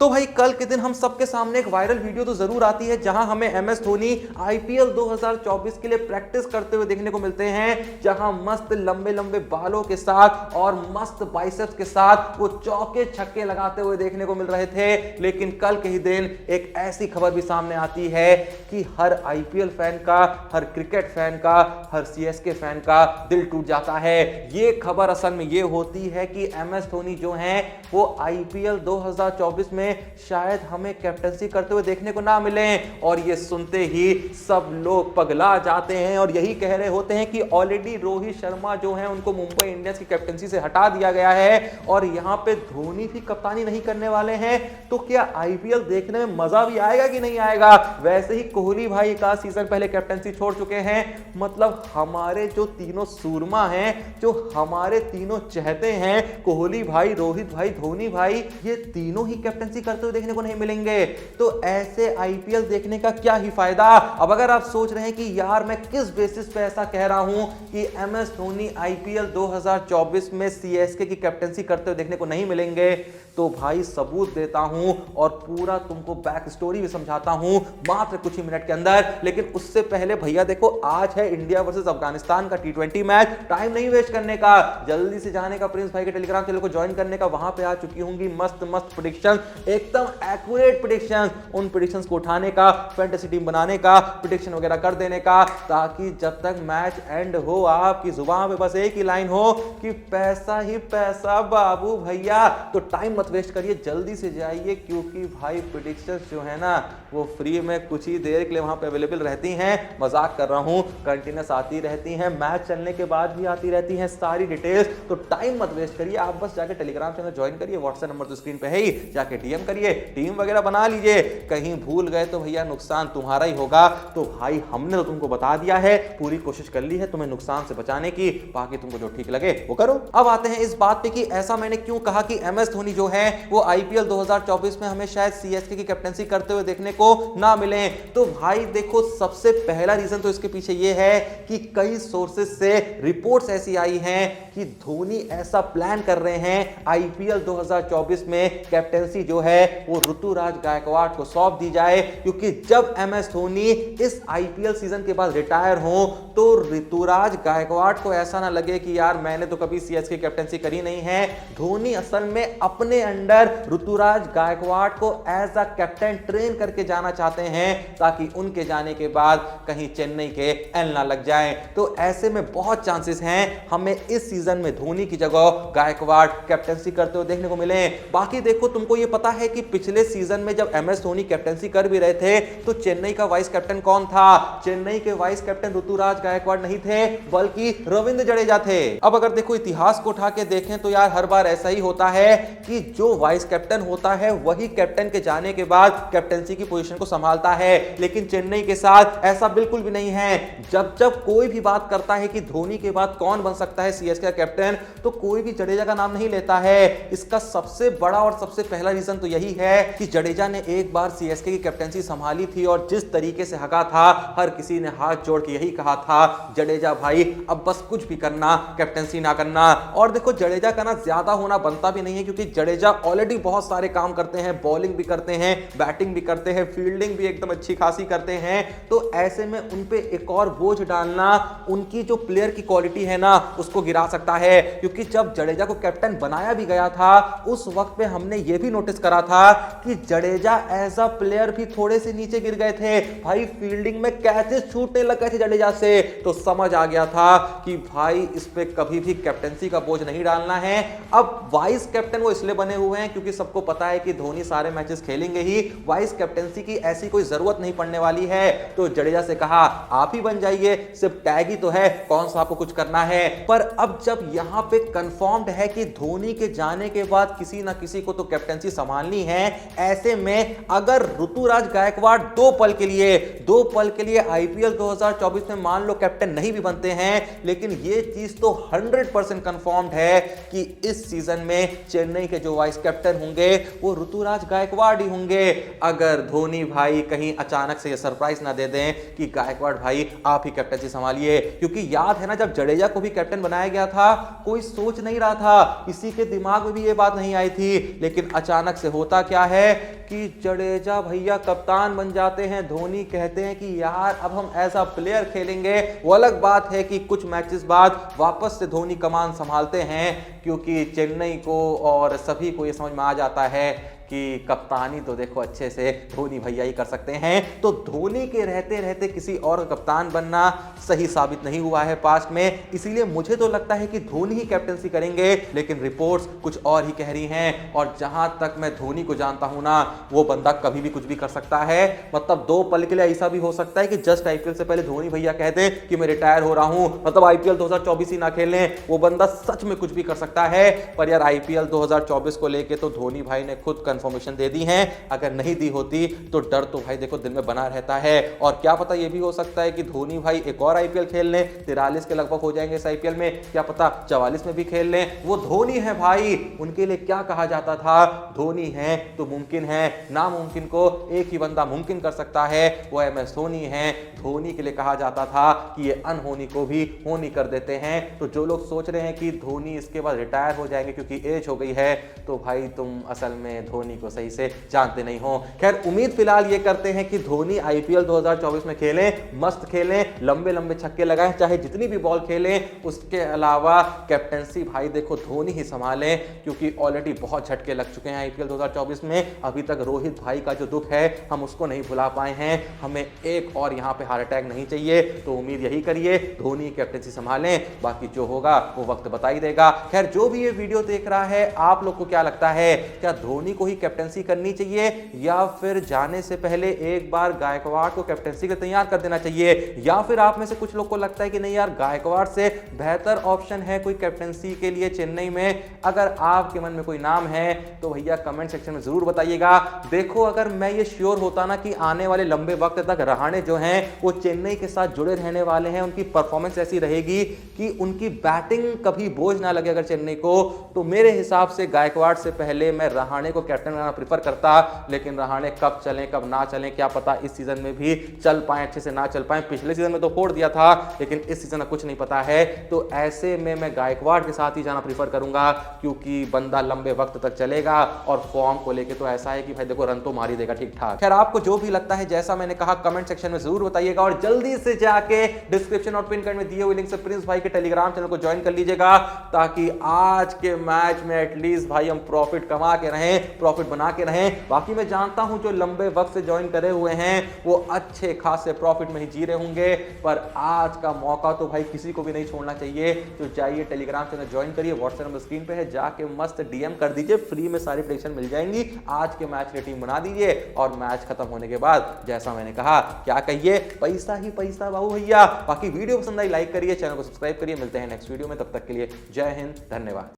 तो भाई कल के दिन हम सबके सामने एक वायरल वीडियो तो जरूर आती है जहां हमें एमएस धोनी आईपीएल 2024 के लिए प्रैक्टिस करते हुए देखने को मिलते हैं, जहां मस्त लंबे लंबे बालों के साथ और मस्त बाइसेप्स के साथ वो चौके छक्के लगाते हुए देखने को मिल रहे थे। लेकिन कल के ही दिन एक ऐसी खबर भी सामने आती है कि हर आईपीएल फैन का, हर क्रिकेट फैन का, हर सीएसके फैन का दिल टूट जाता है। ये खबर असल में ये होती है कि एमएस धोनी जो हैं वो आईपीएल 2024 में शायद हमें कैप्टनसी करते हुए देखने को ना मिले। और ये सुनते ही सब लोग पगला जाते हैं और यही कह रहे होते हैं कि ऑलरेडी रोहित शर्मा जो हैं उनको मुंबई इंडियंस की कैप्टनसी से हटा दिया गया है और यहां पे धोनी भी कप्तानी नहीं करने वाले हैं। तो क्या आईपीएल देखने में मजा भी आएगा कि नहीं आएगा? वैसे ही कोहली भाई का सीजन पहले कैप्टनसी छोड़ चुके हैं, मतलब हमारे जो तीनों सूरमा हैं, जो हमारे तीनों चहते हैं, कोहली भाई, रोहित भाई, धोनी भाई, ये तीनों ही कैप्टनसी करते हुए देखने को नहीं मिलेंगे। तो ऐसे आईपीएल देखने का क्या ही फायदा? अब अगर आप सोच रहे हैं कि यार मैं किस बेसिस पे ऐसा कह रहा हूं कि एमएस धोनी आईपीएल 2024 में सीएसके की कैप्टनसी करते हुए देखने को नहीं मिलेंगे, तो भाई सबूत देता हूं और पूरा तुमको बैक स्टोरी भी समझाता हूं मात्र कुछ ही मिनट के अंदर। लेकिन उससे पहले भैया देखो, आज है इंडिया वर्सेस अफगानिस्तान का टी20 मैच। टाइम नहीं वेस्ट करने का, जल्दी से जाने का प्रिंस भाई के टेलीग्राम चैनल को ज्वाइन करने का। वहां पे आ चुकी होंगी मस्त मस्त प्रेडिक्शन, एकदम एक्यूरेट प्रेडिक्शन। उन प्रेडिक्शंस को उठाने का, फैंटेसी टीम बनाने का, प्रेडिक्शन वगैरह कर देने का, ताकि जब तक मैच एंड हो आपकी जुबान पे बस एक ही लाइन हो कि पैसा ही पैसा बाबू भैया। तो टाइम मत वेस्ट करिए, जल्दी से जाइए, क्योंकि भाई प्रेडिक्शंस जो है ना वो फ्री में कुछ ही देर के लिए वहां पे अवेलेबल रहती हैं। मजाक कर रहा हूं, कंटिन्यूस आती रहती हैं, मैच चलने के बाद भी आती रहती हैं सारी डिटेल्स। तो टाइम मत वेस्ट करिए, आप बस जाके टेलीग्राम चैनल ज्वाइन करिए, व्हाट्सएप नंबर तो स्क्रीन पे है ही, जाके डीएम करिए, टीम वगैरह बना लीजिए। कहीं भूल गए तो भैया नुकसान तुम्हारा ही होगा। तो भाई हमने तो तुमको बता दिया है, पूरी कोशिश कर ली है तुम्हें नुकसान से बचाने की, बाकी तुमको जो ठीक लगे वो करो। अब आते हैं इस बात पे कि ऐसा मैंने क्यों कहा कि एमएस धोनी जो है वो आईपीएल 2024 में हमें शायद सीएसके की कैप्टनसी करते हुए देखने को ना मिले। तो भाई देखो, सबसे पहला रीजन तो इसके पीछे ये है कि कई सोर्सेज से रिपोर्ट्स ऐसी आई हैं कि धोनी ऐसा प्लान कर रहे हैं आईपीएल 2024 में कैप्टनसी जो है वो ऋतुराज गायकवाड़ को सौंप दी जाए, क्योंकि जब एमएस धोनी इस आईपीएल सीजन के बाद रिटायर हो तो ऋतुराज गायकवाड़ को ऐसा ना लगे कि यार मैंने तो कभी सीएसके कैप्टनसी करी नहीं है। धोनी असल में अपने अंडर ऋतुराज गायकवाड़ को एज अ कैप्टन ट्रेन करके जाना चाहते हैं, ताकि उनके जाने के बाद कहीं चेन्नई के एल ना लग जाए। तो ऐसे में बहुत चांसेस हैं हमें इस सीजन में धोनी की जगह गायकवाड़ कैप्टनसी करते हुए देखने को मिले। बाकी देखो, तुमको ये पता है कि पिछले सीजन में जब एमएस धोनी कैप्टनसी कर भी रहे थे तो चेन्नई का वाइस कैप्टन कौन था? चेन्नई के वाइस कैप्टन ऋतुराज गायकवाड़ नहीं थे, बल्कि रविंद्र जडेजा थे। अब अगर देखो इतिहास को उठा के देखें तो यार हर बार ऐसा ही होता है कि जो वाइस कैप्टन होता है वही कैप्टन के जाने के बाद कैप्टनसी की पोजीशन को संभालता है। लेकिन चेन्नई के साथ ऐसा बिल्कुल भी नहीं है। जब जब कोई भी बात करता है कि धोनी के बाद कौन बन सकता है सीएसके का कैप्टन, तो कोई भी जडेजा का नाम नहीं लेता है। इसका सबसे बड़ा और सबसे पहला रीजन तो यही है कि जडेजा ने एक बार सीएसके की कैप्टनसी संभाली थी और जिस तरीके से हगा था, हर किसी ने हाथ जोड़ के यही कहा था, जडेजा भाई अब बस कुछ भी करना, कैप्टनसी ना करना। और देखो, जडेजा का ना ज्यादा होना बनता भी नहीं है, क्योंकि जडेजा ऑलरेडी बहुत सारे काम करते हैं, बॉलिंग भी करते हैं, बैटिंग भी करते हैं, फील्डिंग भी एकदम अच्छी खासी करते हैं। तो ऐसे में उन पे एक और बोझ डालना उनकी जो प्लेयर की क्वालिटी है ना उसको गिरा सकता है। क्योंकि जब जडेजा को कैप्टन बनाया भी गया था उस वक्त पे हमने ये भी नोटिस करा था कि जडेजा एज अ प्लेयर भी थोड़े से नीचे गिर गए थे। भाई फील्डिंग में कैचेस छूटने लग गए थे जडेजा से, तो समझ आ गया था कि भाई इस पे कभी भी कैप्टनसी का बोझ नहीं डालना है। अब वाइस कैप्टन वो इसलिए बने हुए हैं क्योंकि सबको पता है कि धोनी सारे मैचेस खेलेंगे ही, वाइस कैप्टनसी की ऐसी कोई जरूरत नहीं पड़ने वाली है। तो जडेजा से कहा आप ही बन जाइए, सिर्फ टैग ही तो है, कौन सा आपको कुछ करना है। पर अब जब यहां पे कंफर्म्ड है कि धोनी के जाने के बाद किसी ना किसी को तो कैप्टनसी संभालनी है, ऐसे में अगर ऋतुराज गायकवाड़ दो पल के लिए आईपीएल 2024 में मान लो कैप्टन नहीं भी बनते हैं, लेकिन यह चीज तो 100% कंफर्म्ड है कि इस सीजन में चेन्नई के जो वाइस कैप्टन होंगे वो ऋतुराज गायकवाड़ ही होंगे। अगर धोनी भाई कहीं अचानक से ये सरप्राइज ना दे दें कि गायकवाड़ भाई आप ही कैप्टनसी संभालिए, क्योंकि याद है ना जब जडेजा को भी कैप्टन बनाया गया था कोई सोच नहीं रहा था, किसी के दिमाग में भी ये बात नहीं आई थी, लेकिन अचानक से होता क्या है कि जडेजा भैया कप्तान बन जाते हैं। धोनी कहते हैं कि यार अब हम ऐसा प्लेयर खेलेंगे। वो अलग बात है कि कुछ मैचेस बाद वापस से धोनी कमान संभालते हैं, क्योंकि चेन्नई को और सभी को ये समझ में आ जाता है कि कप्तानी तो देखो अच्छे से धोनी भैया ही कर सकते हैं। तो धोनी के रहते रहते किसी और कप्तान बनना सही साबित नहीं हुआ है पास्ट में, इसीलिए मुझे तो लगता है कि धोनी ही कैप्टनसी करेंगे, लेकिन रिपोर्ट्स कुछ और ही कह रही हैं। और जहां तक मैं धोनी को जानता हूं ना, वो बंदा कभी भी कुछ भी कर सकता है। मतलब 2 पल के लिए ऐसा भी हो सकता है कि जस्ट आईपीएल से पहले धोनी भैया कहते हैं कि मैं रिटायर हो रहा हूं, मतलब आईपीएल 2024 ही ना खेलने। वो बंदा सच में कुछ भी कर सकता है। पर यार आईपीएल 2024 को लेके तो धोनी भाई ने खुद कंफर्मेशन दे दी है, अगर नहीं दी होती तो डर तो भाई देखो दिल में बना रहता है। और क्या पता ये भी हो सकता है कि धोनी भाई एक और आईपीएल खेल लें, 43 के लगभग हो जाएंगे इस आईपीएल में, क्या पता 44 में भी खेल लें। वो धोनी है भाई, उनके लिए क्या कहा जाता था, धोनी है तो मुमकिन है, नामुमकिन को एक ही बंदा मुमकिन कर सकता है, वो MS धोनी है। धोनी के लिए कहा जाता था कि ये अनहोनी को भी होनी कर देते हैं। तो जो लोग सोच रहे हैं कि धोनी इसके बाद रिटायर हो जाएंगे क्योंकि एज हो गई है, तो भाई तुम असल में धोनी को सही से जानते नहीं हो। खैर उम्मीद फिलहाल ये करते हैं कि धोनी आईपीएल 2024 में खेलें, मस्त खेलें, लंबे लंबे छक्के लगाएं, चाहे जितनी भी बॉल खेलें। उसके अलावा कैप्टनसी भाई देखो धोनी ही संभालें, क्योंकि ऑलरेडी बहुत झटके लग चुके हैं आईपीएल 2024 में। अभी तक रोहित भाई का जो दुख है हम उसको नहीं भुला पाए हैं, हमें एक और यहाँ पे हार्ट अटैक नहीं चाहिए। तो उम्मीद यही करिए धोनी कैप्टनसी संभालें, बाकी जो होगा वो वक्त बता ही देगा। खैर जो भी ये वीडियो देख रहा है, आप लोग को क्या लगता है, क्या धोनी को ही कैप्टनसी करनी चाहिए या फिर जाने से पहले एक बार गायकवाड़ को कैप्टनसी के तैयार कर देना चाहिए, या फिर आप में से कुछ लोग को लगता है कि नहीं यार गायकवाड़ से बेहतर ऑप्शन है कोई कैप्टनसी के लिए चेन्नई में। अगर आपके मन में कोई नाम है तो भैया कमेंट सेक्शन में जरूर बताइएगा। देखो अगर मैं ये श्योर होता ना कि आने वाले लंबे वक्त तक रहाणे जो हैं वो चेन्नई के साथ जुड़े रहने वाले हैं, उनकी परफॉर्मेंस ऐसी रहेगी कि उनकी बैटिंग कभी बोझ ना लगे अगर चेन्नई को, तो मेरे हिसाब से गायकवाड़ से पहले मैं रहाणे को कैप्टन बनाना प्रीफर करता। लेकिन रहाणे कब चलें कब ना चलें क्या पता, इस सीजन में भी चल पाए अच्छे से ना चल पाए। पिछले सीजन में तो फोड़ दिया था, लेकिन इस सीजन में कुछ नहीं पता है। तो ऐसे में मैं गायकवाड़ के साथ ही जाना प्रीफर करूंगा, क्योंकि बंदा लंबे वक्त तक चलेगा और फॉर्म को लेके तो ऐसा है कि भाई देखो रन तो मार ही देगा ठीक ठाक। खैर आपको जो भी लगता है जैसा मैंने कहा कमेंट सेक्शन में जरूर बताइएगा, और जल्दी से जाके डिस्क्रिप्शन और पिन कमेंट में दिए हुए लिंक से प्रिंस भाई के टेलीग्राम चैनल को ज्वाइन कर लीजिएगा, ताकि आज के मैच में एटलीस्ट भाई हम प्रॉफिट कमा के रहें, प्रॉफिट बना के रहें। बाकी मैं जानता हूं जो लंबे वक्त से ज्वाइन करे हुए हैं वो अच्छे खासे प्रॉफिट में ही जी रहे होंगे, पर आज का मौका तो भाई किसी को भी नहीं छोड़ना चाहिए। तो जाइए टेलीग्राम चैनल ज्वाइन करिए, व्हाट्सएप नंबर स्क्रीन पे है, जाके मस्त डीएम कर दीजिए, फ्री में सारी प्रेडिक्शन मिल जाएंगी। आज के मैच की टीम बना दीजिए और मैच खत्म होने के बाद जैसा मैंने कहा क्या कहिए, पैसा ही पैसा बाबू भैया। बाकी वीडियो पसंद आई लाइक करिए, चैनल को सब्सक्राइब करिए। मिलते हैं नेक्स्ट वीडियो में, तब तक के लिए जय हिंद, धन्यवाद।